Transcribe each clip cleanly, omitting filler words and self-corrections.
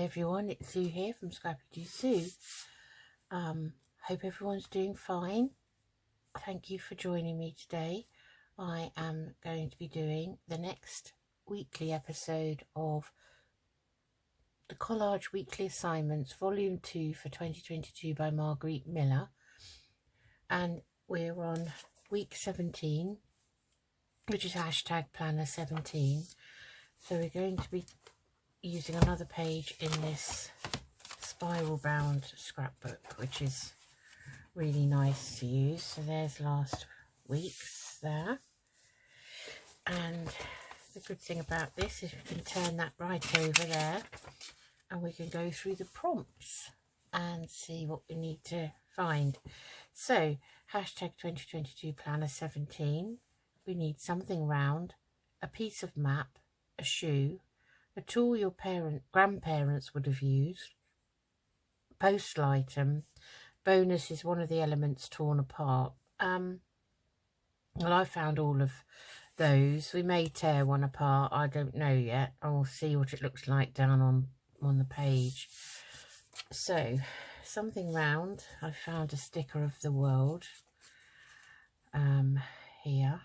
everyone, it's Sue here from Scrappy to Sue. Hope everyone's doing fine. Thank you for joining me today. I am going to be doing the next weekly episode of the Collage Weekly Assignments Volume 2 for 2022 by Margarete Miller. And we're on week 17, which is hashtag planner 17. So we're going to be using another page in this spiral bound scrapbook, which is really nice to use. So there's last week's there, and the good thing about this is we can turn that right over there and we can go through the prompts and see what we need to find. So hashtag 2022 planner 17, we need something round, a piece of map, a shoe, a tool your grandparents would have used, postal item, bonus is one of the elements torn apart. Well, I found all of those. We may tear one apart, I don't know yet. I'll see what it looks like down on the page. So something round, I found a sticker of the world here.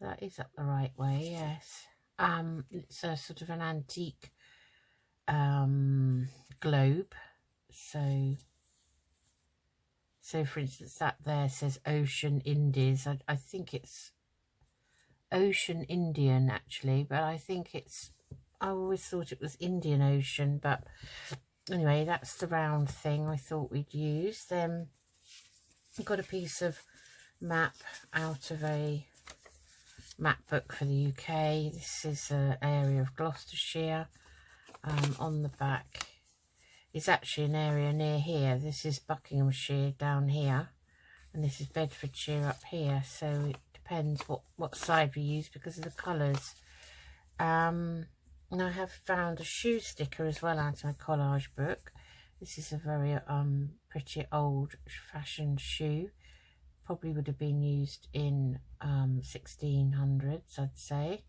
That is up the right way, yes. It's a sort of an antique globe. So for instance, that there says Ocean Indies. I think it's Ocean Indian actually, but I think it's, I always thought it was Indian Ocean, but anyway, that's the round thing I thought we'd use. Then we've got a piece of map out of a map book for the UK. This is an area of Gloucestershire. On the back is actually an area near here. This is Buckinghamshire down here, and this is Bedfordshire up here. So it depends what side we use because of the colours. And I have found a shoe sticker as well out of my collage book. This is a very pretty old fashioned shoe. Probably would have been used in 1600s, I'd say.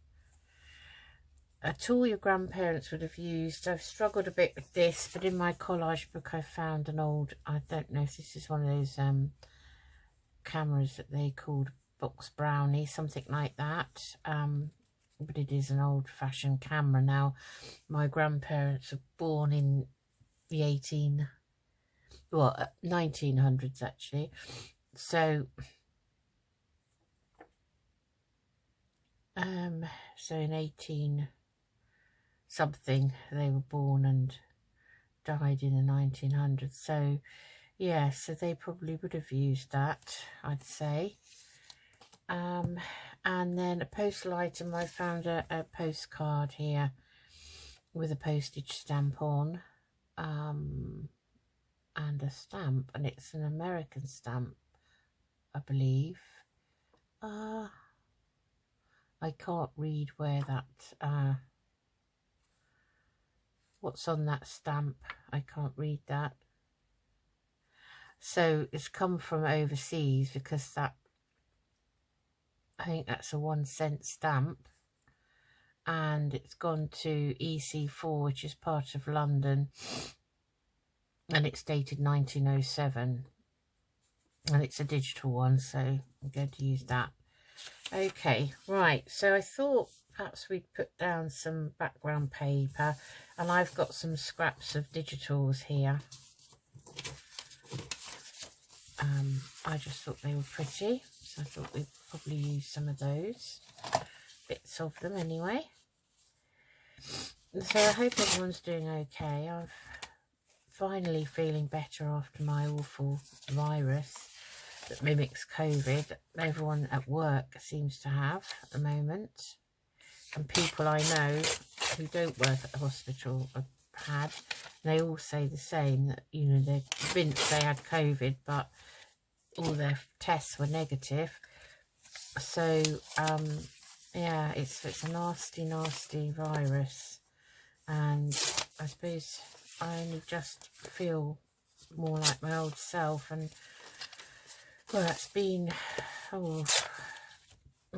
A tool your grandparents would have used. I've struggled a bit with this, but in my collage book I found an old, I don't know if this is one of those cameras that they called Box Brownie, something like that. But it is an old-fashioned camera. Now, my grandparents were born in the 1900s actually. So in 18 something they were born and died in the 1900s. So yeah, so they probably would have used that, I'd say. And then a postal item, I found a postcard here with a postage stamp on, and a stamp, and it's an American stamp, I believe. I can't read where that, what's on that stamp. I can't read that. So it's come from overseas because that, I think that's a 1-cent stamp, and it's gone to EC4, which is part of London, and it's dated 1907. And it's a digital one, so I'm going to use that. Okay, right, so I thought perhaps we'd put down some background paper, and I've got some scraps of digitals here. I just thought they were pretty, so I thought we'd probably use some of those, bits of them anyway. So I hope everyone's doing okay. I'm finally feeling better after my awful virus that mimics COVID. Everyone at work seems to have at the moment, and people I know who don't work at the hospital have had, and they all say the same, that, you know, they're convinced they had COVID, but all their tests were negative. So yeah, it's a nasty virus, and I suppose I only just feel more like my old self. And well, it's been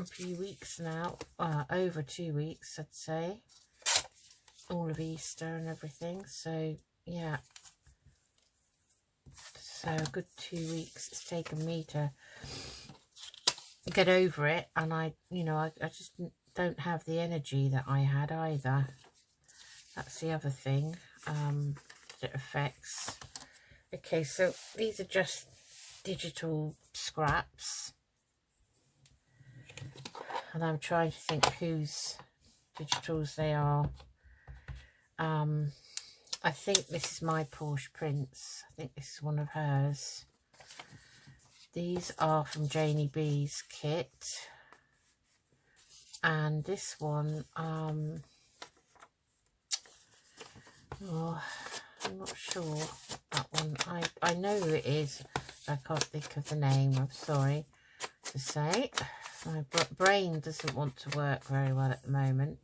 a few weeks now, over 2 weeks I'd say, all of Easter and everything. So yeah, so a good 2 weeks it's taken me to get over it, and I just don't have the energy that I had either. That's the other thing that affects. Okay, so these are just digital scraps, and I'm trying to think whose digitals they are. I think this is my Porsche Prince. I think this is one of hers. These are from Janie B's kit, and this one, oh, I'm not sure that one. I know who it is, but I can't think of the name. I'm sorry to say. My brain doesn't want to work very well at the moment,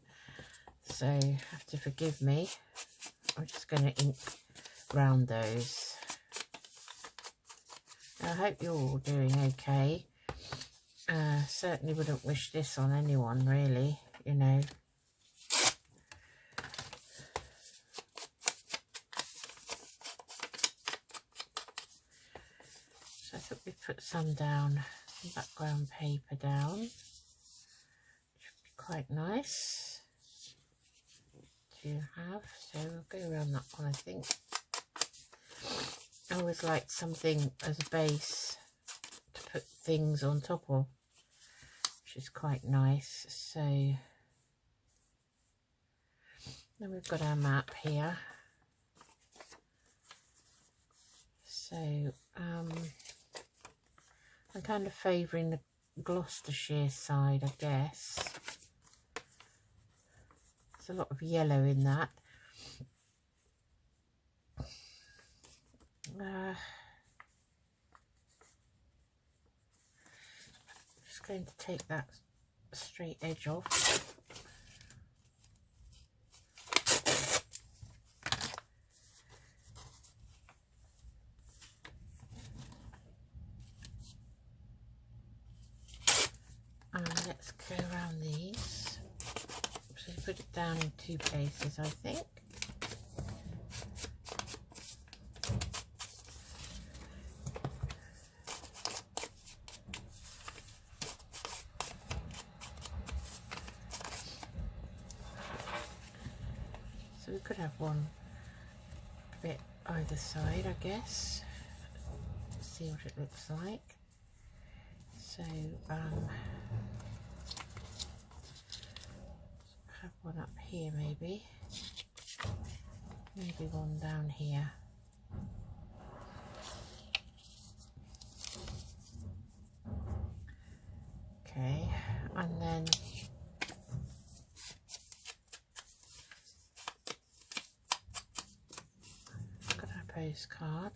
so you have to forgive me. I'm just going to ink round those. I hope you're all doing okay. Certainly wouldn't wish this on anyone, really, you know. So I thought we'd put some down, some background paper down. Should be quite nice to have. So we'll go around that one, I think. I always like something as a base to put things on top of, which is quite nice. So then we've got our map here. So I'm kind of favouring the Gloucestershire side, I guess. There's a lot of yellow in that. Just going to take that straight edge off. And let's go around these. So put it down in 2 places, I think. So we could have one bit either side, I guess. Let's see what it looks like. So have one up here, maybe one down here. Okay, and then got our postcard,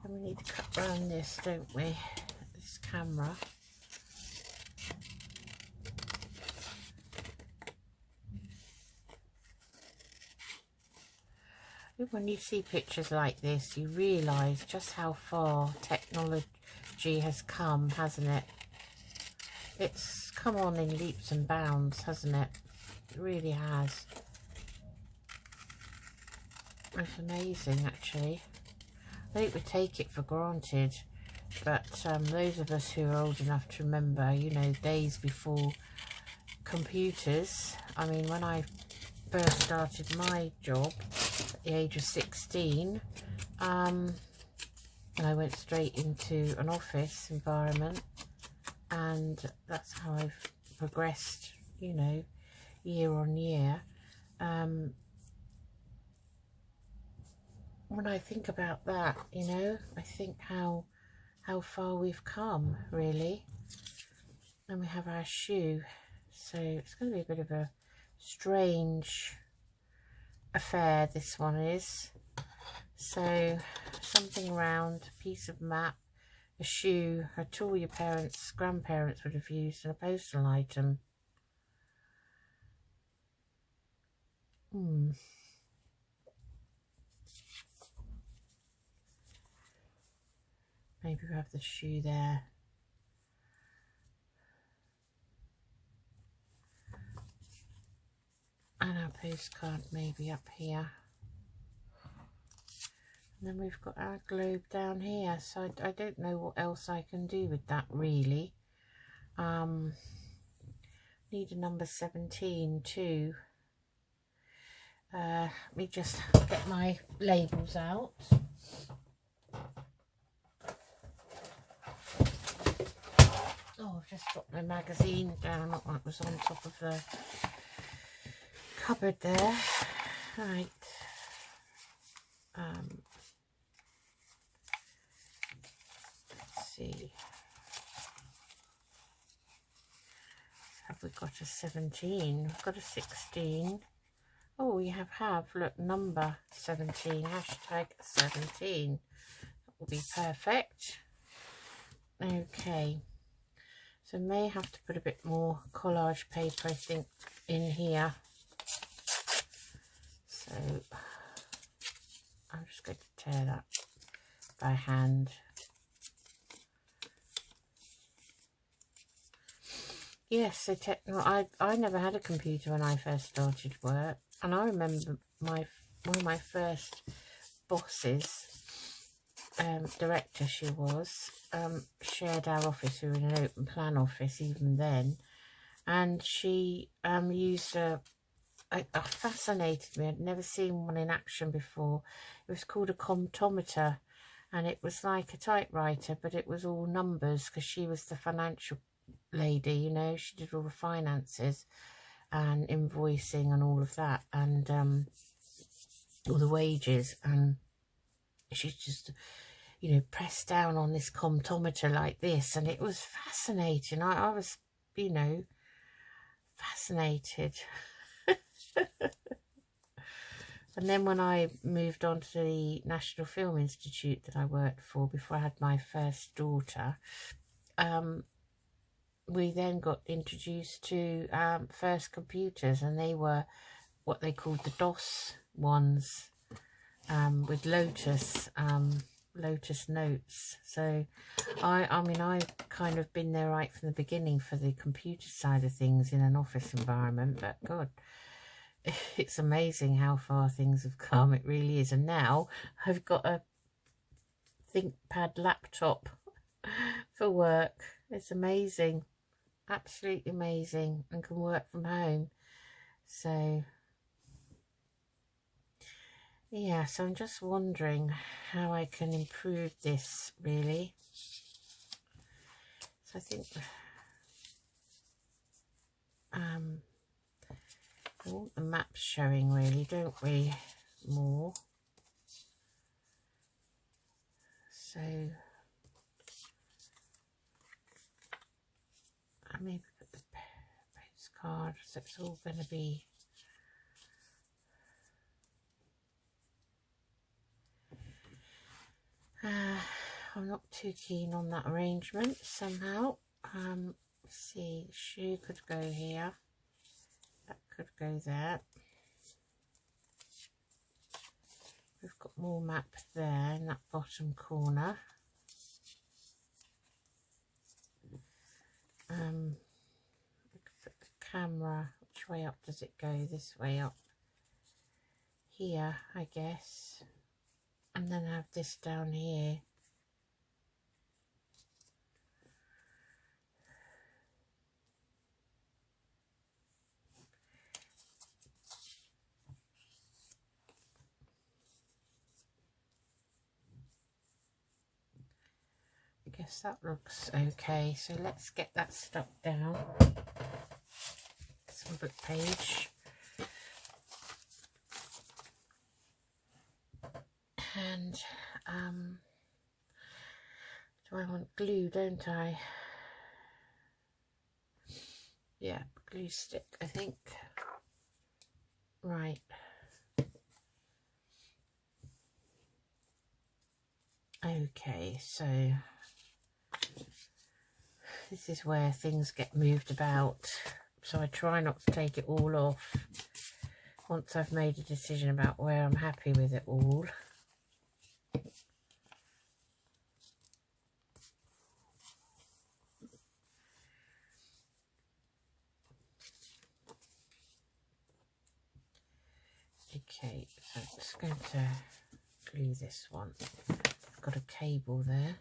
and we need to cut around this, don't we? This camera. When you see pictures like this, you realise just how far technology has come, hasn't it? It's come on in leaps and bounds, hasn't it? It really has. It's amazing, actually. I think we take it for granted, but those of us who are old enough to remember, you know, days before computers. I mean, when I first started my job at the age of 16, I went straight into an office environment, and that's how I've progressed, you know, year on year. When I think about that, you know, I think how far we've come, really. And we have our shoe, so it's going to be a bit of a strange affair, this one is. So something round, a piece of map, a shoe, a tool your parents, grandparents would have used, and a postal item. Maybe we have the shoe there. And our postcard maybe up here. And then we've got our globe down here. So I don't know what else I can do with that really. Need a number 17 too. Let me just get my labels out. Oh, I've just dropped my magazine down. It was on top of the cupboard there. Right. Let's see. Have we got a 17? We've got a 16. Oh, we have, look, number 17, hashtag 17. That will be perfect. Okay. So may have to put a bit more collage paper, I think, in here. So I'm just going to tear that by hand. Yes, so I never had a computer when I first started work, and I remember one of my first bosses, director she was, shared our office. We were in an open plan office even then, and she used a fascinated me. I'd never seen one in action before. It was called a comptometer, and it was like a typewriter, but it was all numbers because she was the financial lady, you know. She did all the finances and invoicing and all of that, and all the wages, and she just, you know, pressed down on this comptometer like this, and it was fascinating. I was, you know, fascinated. And then when I moved on to the National Film Institute that I worked for before I had my first daughter, we then got introduced to first computers, and they were what they called the DOS ones, with Lotus notes. So I mean, I've kind of been there right from the beginning for the computer side of things in an office environment, but God, it's amazing how far things have come. It really is. And now I've got a ThinkPad laptop for work. It's amazing, absolutely amazing, and can work from home. So yeah, so I'm just wondering how I can improve this really. So I think we want the maps showing really, don't we, more. So I maybe put the postcard, so it's all going to be I'm not too keen on that arrangement somehow. Let's see, the shoe could go here, that could go there. We've got more map there in that bottom corner. We could put the camera, which way up does it go? This way up here, I guess. And then have this down here. I guess that looks okay. So let's get that stuck down. Some book page. And do I want glue, don't I? Yeah, glue stick, I think. Right. Okay, so this is where things get moved about. So I try not to take it all off once I've made a decision about where I'm happy with it all. Okay, so I'm just going to glue this one. I've got a cable there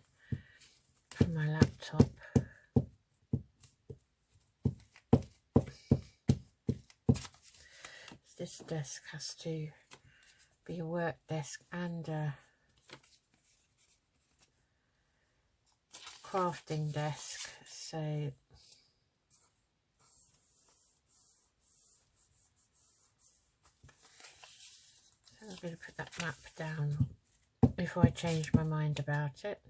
from my laptop. This desk has to be a work desk and a crafting desk, so I'm going to put that map down before I change my mind about it.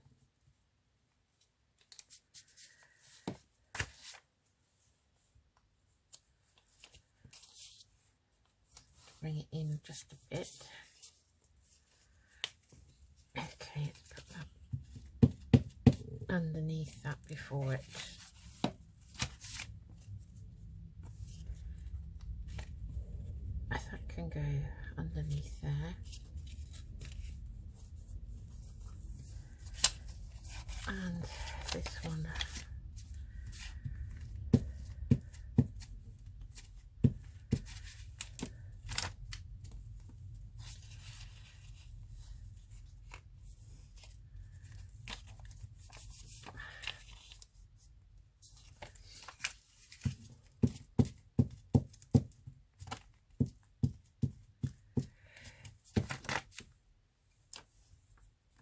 Bring it in just a bit. Okay, let's put that underneath that before it. That can go underneath there. And this one.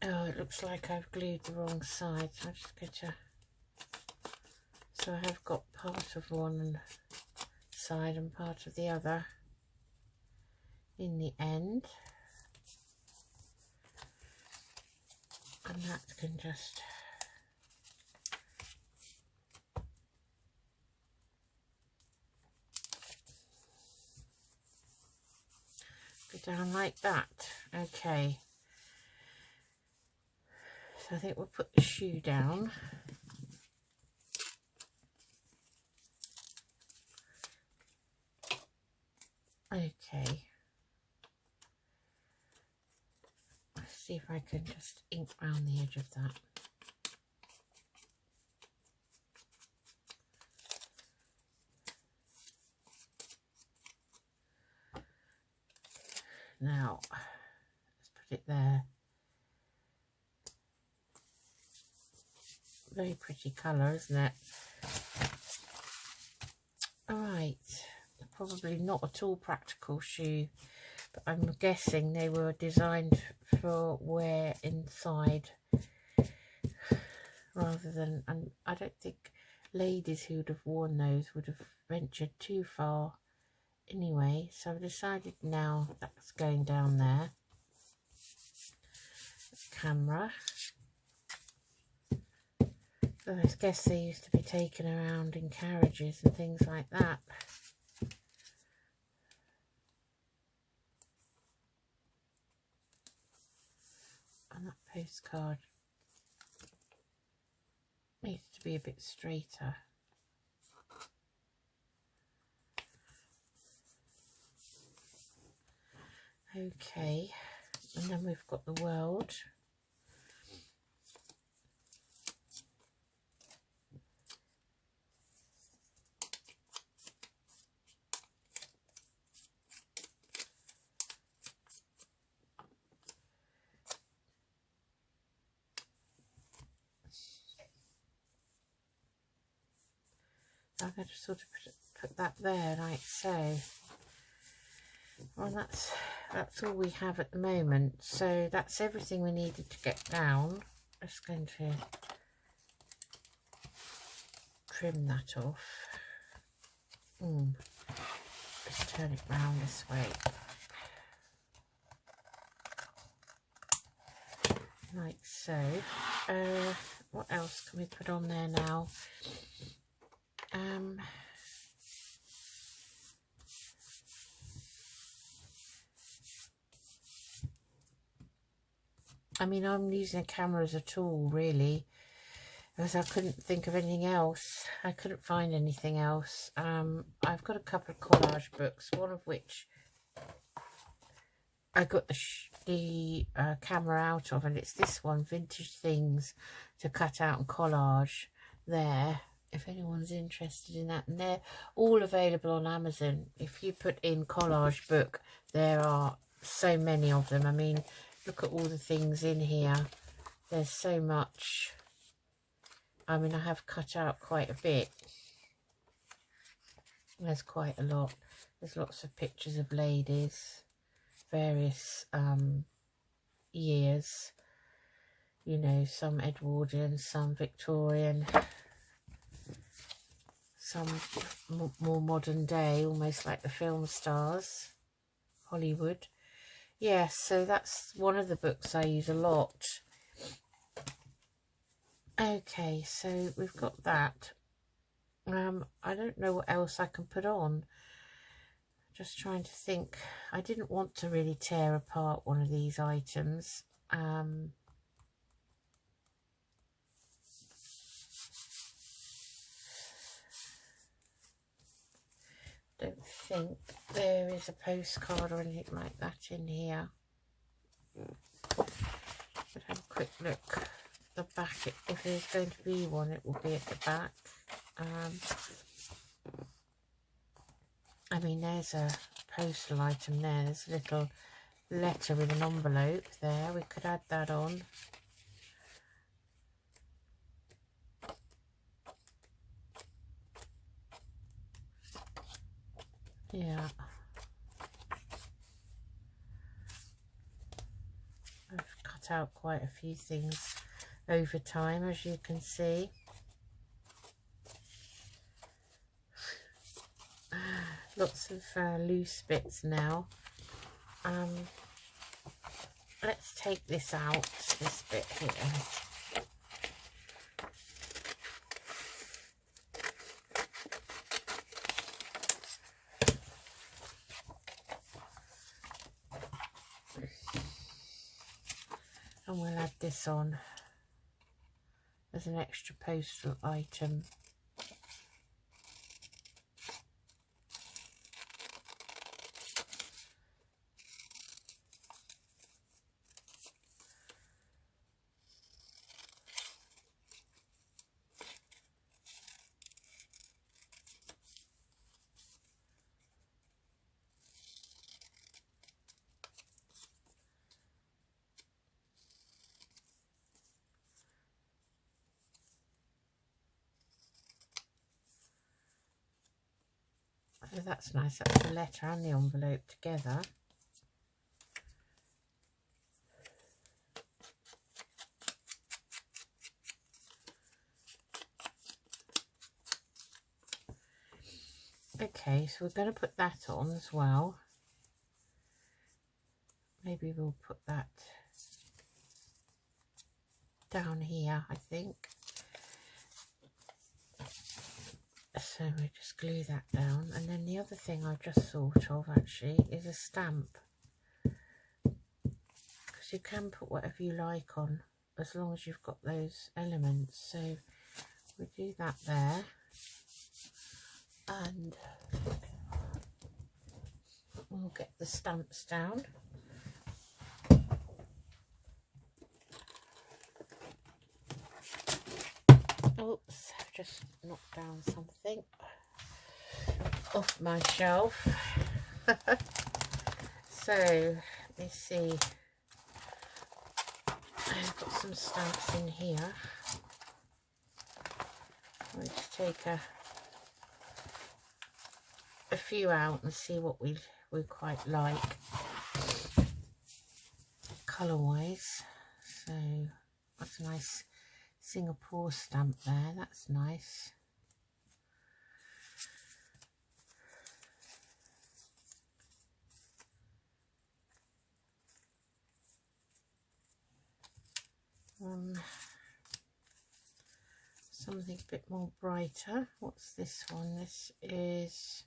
Oh, it looks like I've glued the wrong side, so I'm just going to... So I have got part of one side and part of the other in the end. And that can just... go down like that. Okay. So I think we'll put the shoe down. Okay. Let's see if I can just ink around the edge of that. Now, let's put it there. Very pretty colour, isn't it? Alright, probably not at all practical shoe, but I'm guessing they were designed for wear inside rather than, and I don't think ladies who would have worn those would have ventured too far anyway, so I've decided now that's going down there. The camera. I guess they used to be taken around in carriages and things like that. And that postcard needs to be a bit straighter. Okay, and then we've got the world. I'm going to sort of put that there like so. Well, that's all we have at the moment, so that's everything we needed to get down. I'm just going to trim that off. Let's turn it round this way, like so. What else can we put on there now? I mean, I'm using a camera as a tool, really, because I couldn't think of anything else. I couldn't find anything else. I've got a couple of collage books, one of which I got the camera out of, and it's this one, Vintage Things to Cut Out and Collage. There, if anyone's interested in that. And they're all available on Amazon. If you put in collage book, there are so many of them. I mean, look at all the things in here. There's so much. I mean, I have cut out quite a bit. There's quite a lot. There's lots of pictures of ladies, various years, you know, some Edwardian, some Victorian, some more modern day, almost like the film stars, Hollywood. Yes, so that's one of the books I use a lot. Okay, so we've got that. I don't know what else I can put on. Just trying to think. I didn't want to really tear apart one of these items. Don't think there is a postcard or anything like that in here. But have a quick look at the back. If there's going to be one, it will be at the back. I mean, there's a postal item there. There's a little letter with an envelope there. We could add that on. Yeah. I've cut out quite a few things over time, as you can see. Lots of loose bits now. Let's take this out, this bit here. And we'll add this on as an extra postal item. So that's nice, that's the letter and the envelope together. Okay, so we're going to put that on as well. Maybe we'll put that down here, I think. So we just glue that down. And then the other thing I just thought of actually is a stamp. Because you can put whatever you like on as long as you've got those elements. So we'll do that there. And we'll get the stamps down. Oops, I've just knocked down something off my shelf. So, let me see. I've got some stamps in here. I'll just take a few out and see what we quite like colour wise. So that's a nice Singapore stamp there, that's nice. Something a bit more brighter. What's this one? This is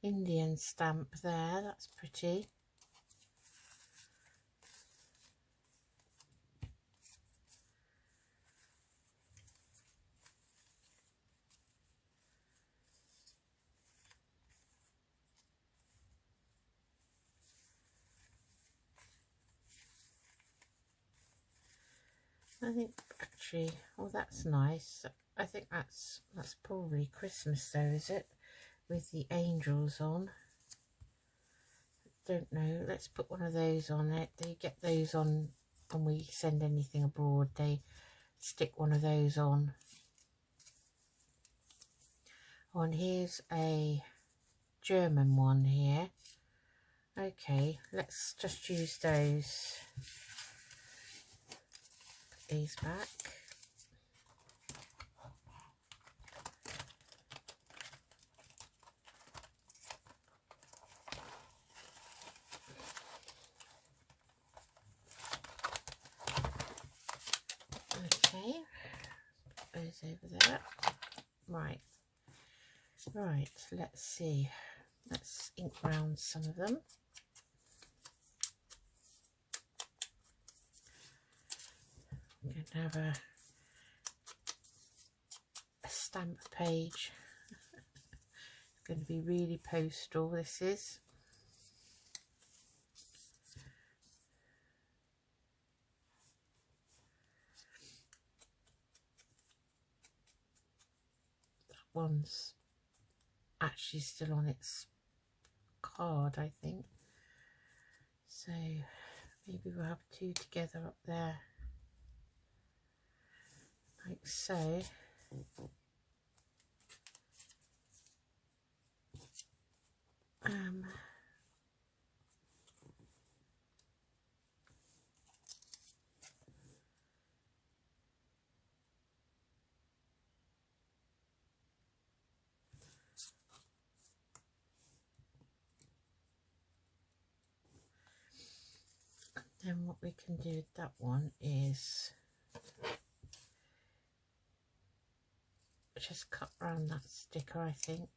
Indian stamp there, that's pretty. I think actually, oh, that's nice. I think that's probably Christmas though, is it? With the angels on. Don't know. Let's put one of those on it. They get those on when we send anything abroad. They stick one of those on. Oh, and here's a German one here. Okay, let's just use those. Put these back. Okay, put those over there. Right, let's see. Let's ink round some of them. I'm going to have a stamp page. It's going to be really postal, this is. That one's actually still on its card, I think. So maybe we'll have two together up there. Like so. Then what we can do with that one is just cut around that sticker, I think.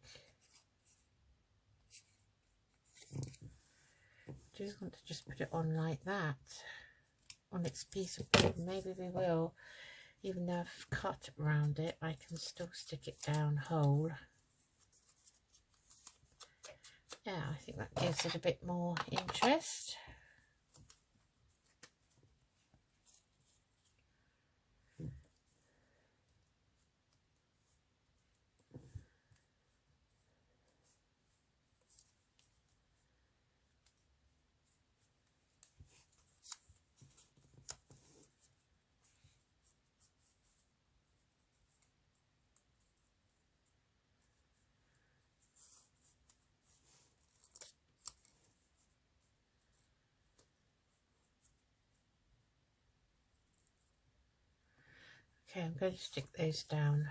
Just want to just put it on like that on its piece of paper. Maybe we will, even though I've cut around it, I can still stick it down whole. Yeah, I think that gives it a bit more interest. Okay, I'm going to stick those down.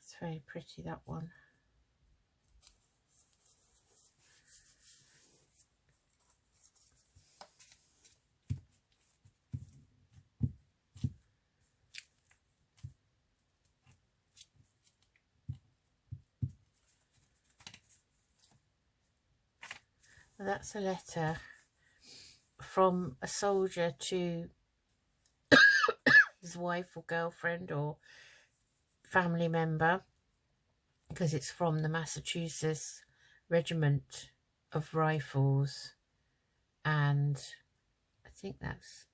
It's very pretty, that one. That's a letter from a soldier to his wife or girlfriend or family member, because it's from the Massachusetts Regiment of Rifles, and I think that's,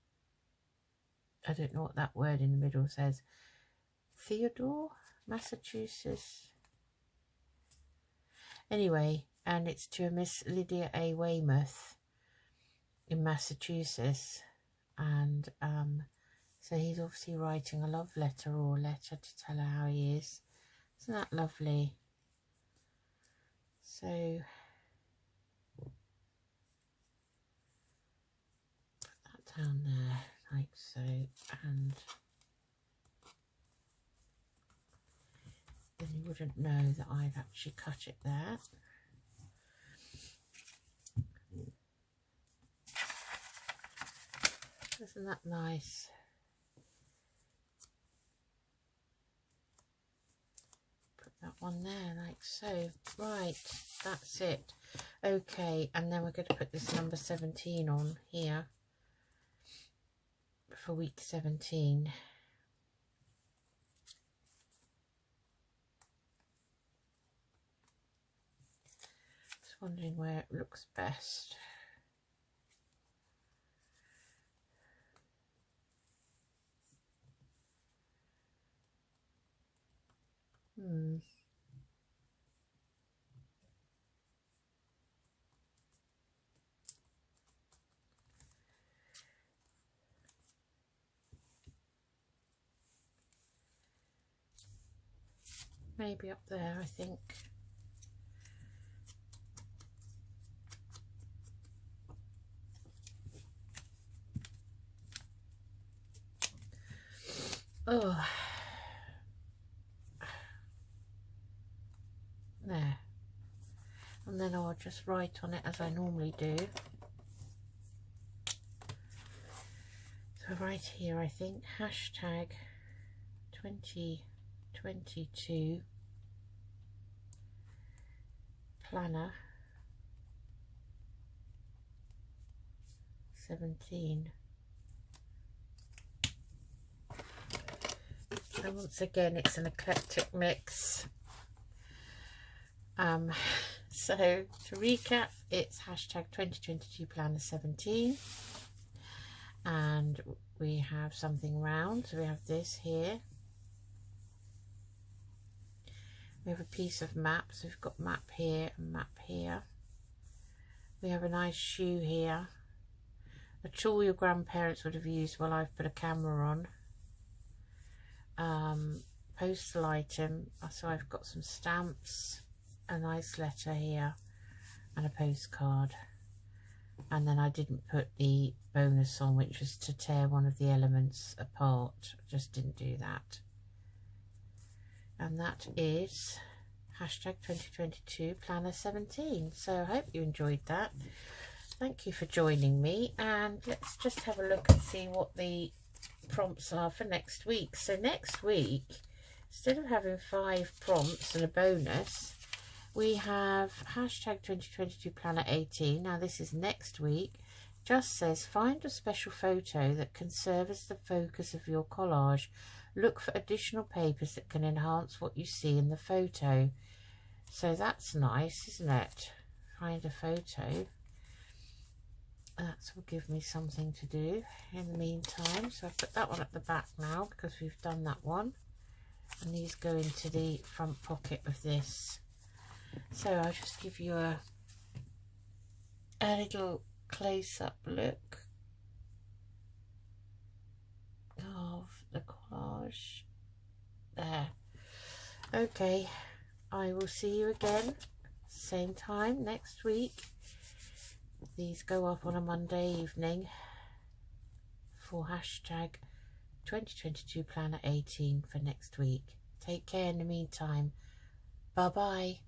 I don't know what that word in the middle says, Theodore, Massachusetts. Anyway, and it's to a Miss Lydia A. Weymouth in Massachusetts, and so he's obviously writing a love letter or a letter to tell her how he is. Isn't that lovely? So put that down there like so, and then you wouldn't know that I've actually cut it there. Isn't that nice? Put that one there like so. Right, that's it. Okay, and then we're going to put this number 17 on here for week 17. Just wondering where it looks best. Maybe up there, I think. Oh, there. And then I'll just write on it as I normally do. So right here, I think, hashtag 2022 planner 17. So once again, it's an eclectic mix. So to recap, it's hashtag 2022 planner 17, and we have something round. So we have this here. We have a piece of map, so we've got map here and map here. We have a nice shoe here, a tool your grandparents would have used while I've put a camera on. Postal item, so I've got some stamps, a nice letter here, and a postcard. And then I didn't put the bonus on, which was to tear one of the elements apart. Just didn't do that. And that is hashtag 2022 planner 17. So I hope you enjoyed that. Thank you for joining me, and let's just have a look and see what the prompts are for next week. So next week, instead of having 5 prompts and a bonus, we have hashtag 2022 planner 18. Now this is next week. Just says, find a special photo that can serve as the focus of your collage. Look for additional papers that can enhance what you see in the photo. So that's nice, isn't it? Find a photo. That will give me something to do in the meantime. So I've put that one at the back now because we've done that one. And these go into the front pocket of this. So I'll just give you a little close-up look of the collage there. Okay, I will see you again same time next week. These go up on a Monday evening for hashtag 2022 planner 18 for next week. Take care in the meantime. Bye bye.